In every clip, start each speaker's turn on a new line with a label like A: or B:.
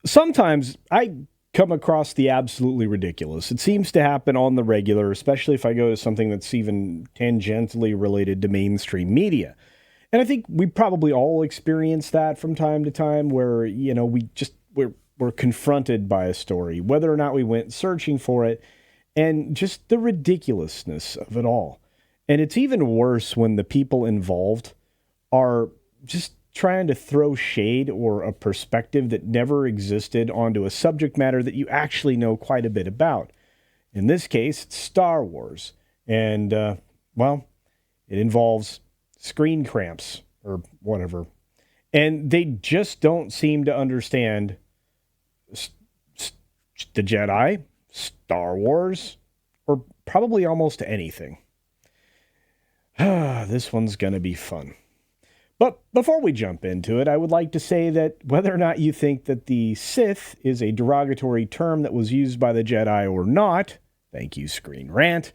A: Sometimes I come across the absolutely ridiculous. It seems to happen on the regular, especially if I go to something that's even tangentially related to mainstream media. And I think we probably all experience that from time to time where, we're confronted by a story, whether or not we went searching for it, and just the ridiculousness of it all. And it's even worse when the people involved are just trying to throw shade or a perspective that never existed onto a subject matter that you actually know quite a bit about. In this case, it's Star Wars. And, it involves screen cramps or whatever. And they just don't seem to understand the Jedi, Star Wars, or probably almost anything. This one's going to be fun. But before we jump into it, I would like to say that whether or not you think that the Sith is a derogatory term that was used by the Jedi or not, thank you, Screen Rant,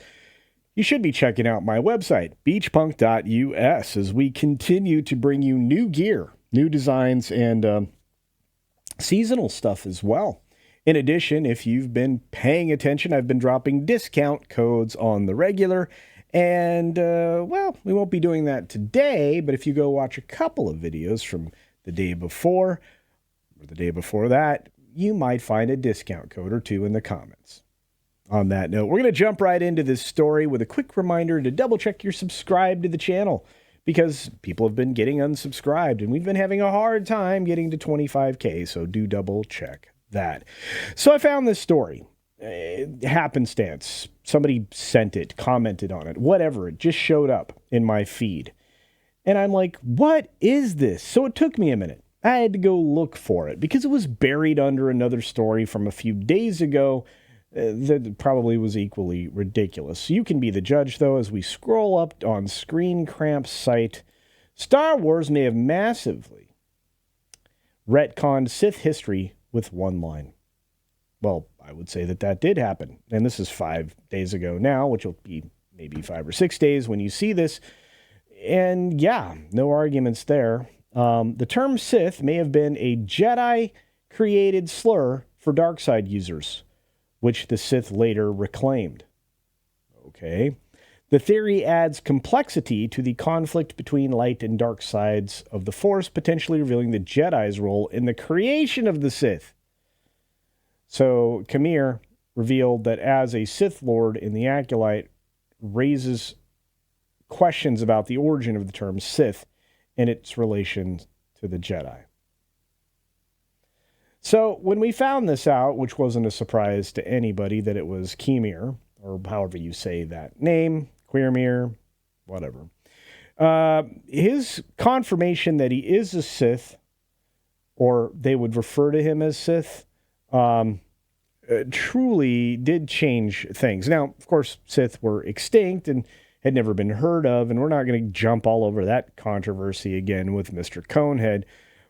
A: you should be checking out my website, beachpunk.us, as we continue to bring you new gear, new designs, and seasonal stuff as well. In addition, if you've been paying attention, I've been dropping discount codes on the regular. And, we won't be doing that today, but if you go watch a couple of videos from the day before or the day before that, you might find a discount code or two in the comments. On that note, we're going to jump right into this story with a quick reminder to double check you're subscribed to the channel because people have been getting unsubscribed and we've been having a hard time getting to 25K, so do double check that. So I found this story. Happenstance. Somebody sent it, commented on it, whatever. It just showed up in my feed. And I'm like, what is this? So it took me a minute. I had to go look for it because it was buried under another story from a few days ago that probably was equally ridiculous. So you can be the judge, though, as we scroll up on Screen Cramps' site. Star Wars may have massively retconned Sith history with one line. Well, I would say that did happen. And this is 5 days ago now, which will be maybe 5 or 6 days when you see this. And yeah, no arguments there. The term Sith may have been a Jedi-created slur for dark side users, which the Sith later reclaimed. Okay. The theory adds complexity to the conflict between light and dark sides of the Force, potentially revealing the Jedi's role in the creation of the Sith. So, Kamir revealed that as a Sith Lord in the Acolyte raises questions about the origin of the term Sith and its relation to the Jedi. So, when we found this out, which wasn't a surprise to anybody that it was Kamir, or however you say that name, Queermere, whatever, his confirmation that he is a Sith, or they would refer to him as Sith, truly did change things. Now, of course, Sith were extinct and had never been heard of, and we're not going to jump all over that controversy again with Mr. Conehead,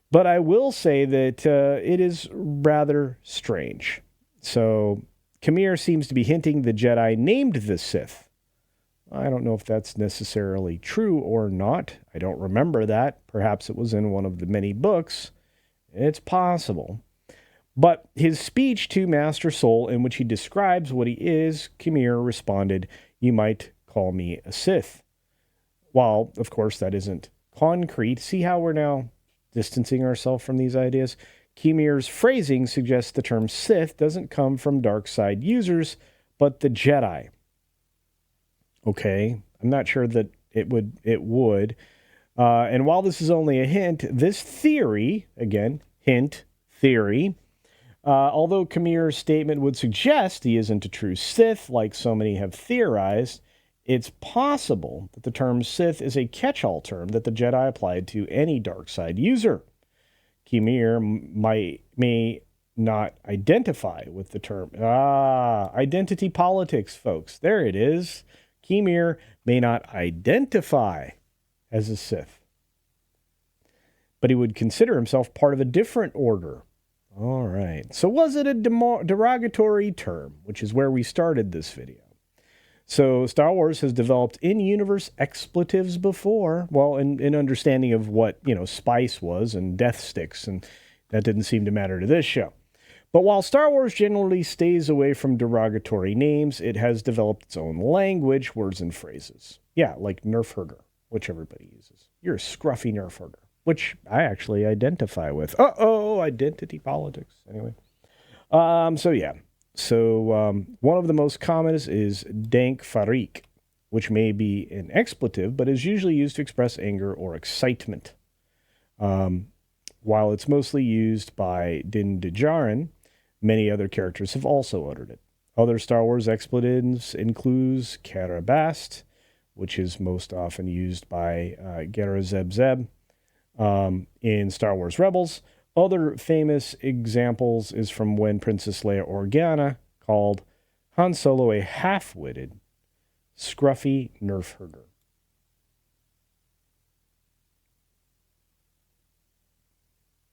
A: but I will say that it is rather strange. So, Kamir seems to be hinting the Jedi named the Sith. I don't know if that's necessarily true or not. I don't remember that. Perhaps it was in one of the many books. It's possible. But his speech to Master Soul, in which he describes what he is, Kamir responded, "You might call me a Sith." While, of course, that isn't concrete. See how we're now distancing ourselves from these ideas? Kamir's phrasing suggests the term Sith doesn't come from dark side users, but the Jedi. Okay, I'm not sure that it would. And while this is only a hint, this theory, again, hint, theory, although Kamir's statement would suggest he isn't a true Sith, like so many have theorized, it's possible that the term Sith is a catch-all term that the Jedi applied to any dark side user. Kamir may not identify with the term. Identity politics, folks. There it is. Kamir may not identify as a Sith, but he would consider himself part of a different order. All right. So was it a derogatory term, which is where we started this video? So Star Wars has developed in-universe expletives before, well, in understanding of what, spice was and death sticks, and that didn't seem to matter to this show. But while Star Wars generally stays away from derogatory names, it has developed its own language, words, and phrases. Yeah, like Nerf herder, which everybody uses. You're a scruffy Nerf herder, which I actually identify with. Uh-oh, identity politics. Anyway. So one of the most common is dank farik, which may be an expletive, but is usually used to express anger or excitement. While it's mostly used by Din Djarin, many other characters have also uttered it. Other Star Wars expletives include Karabast, which is most often used by Gera Zeb Zeb in Star Wars Rebels. Other famous examples is from when Princess Leia Organa called Han Solo a half-witted, scruffy nerf herder.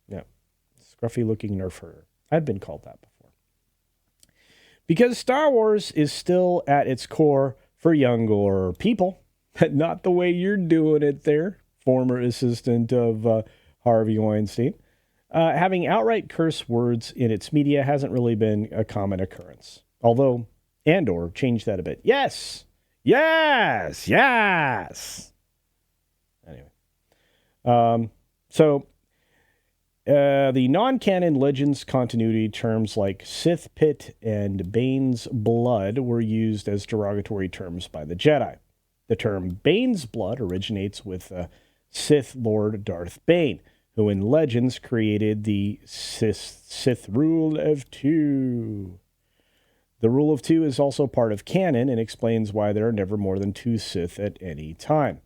A: Yeah, scruffy-looking nerf herder. I've been called that before. Because Star Wars is still at its core for younger people, not the way you're doing it there, former assistant of Harvey Weinstein. Having outright curse words in its media hasn't really been a common occurrence. Although Andor changed that a bit. Yes! Yes! Yes! Anyway. The non-canon Legends continuity terms like Sith Pit and Bane's Blood were used as derogatory terms by the Jedi. The term Bane's Blood originates with Sith Lord Darth Bane, who in Legends created the Sith Rule of Two. The Rule of Two is also part of canon and explains why there are never more than 2 Sith at any time.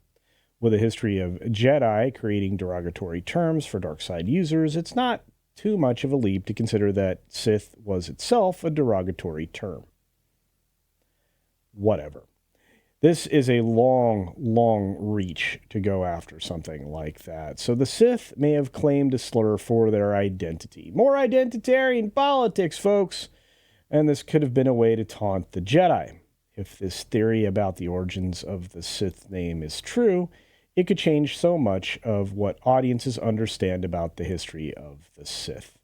A: With a history of Jedi creating derogatory terms for dark side users, it's not too much of a leap to consider that Sith was itself a derogatory term. Whatever. This is a long, long reach to go after something like that. So the Sith may have claimed a slur for their identity. More identitarian politics, folks. And this could have been a way to taunt the Jedi. If this theory about the origins of the Sith name is true, it could change so much of what audiences understand about the history of the Sith.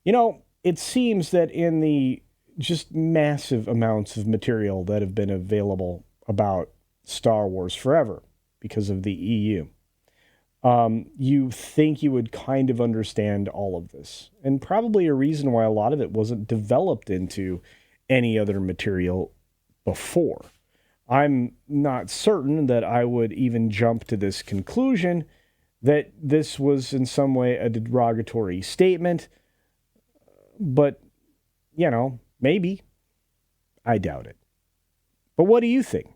A: You know, it seems that in the just massive amounts of material that have been available about Star Wars forever because of the EU, you think you would kind of understand all of this. And probably a reason why a lot of it wasn't developed into any other material before. I'm not certain that I would even jump to this conclusion that this was in some way a derogatory statement. But, you know, maybe. I doubt it. But what do you think?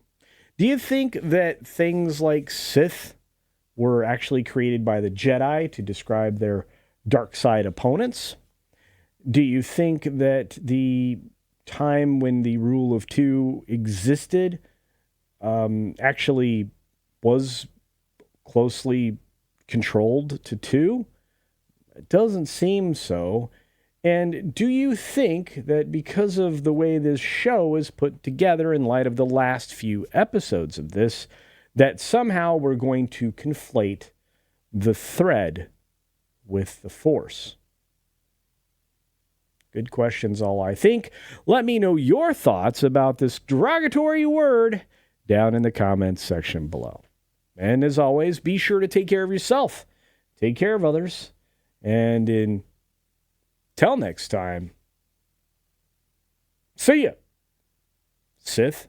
A: Do you think that things like Sith were actually created by the Jedi to describe their dark side opponents? Do you think that the time when the Rule of Two existed actually was closely controlled to 2? It doesn't seem so. And do you think that because of the way this show is put together in light of the last few episodes of this, that somehow we're going to conflate the thread with the Force? Good questions, all I think. Let me know your thoughts about this derogatory word down in the comments section below. And as always, be sure to take care of yourself, take care of others, and until next time, see ya, Sith.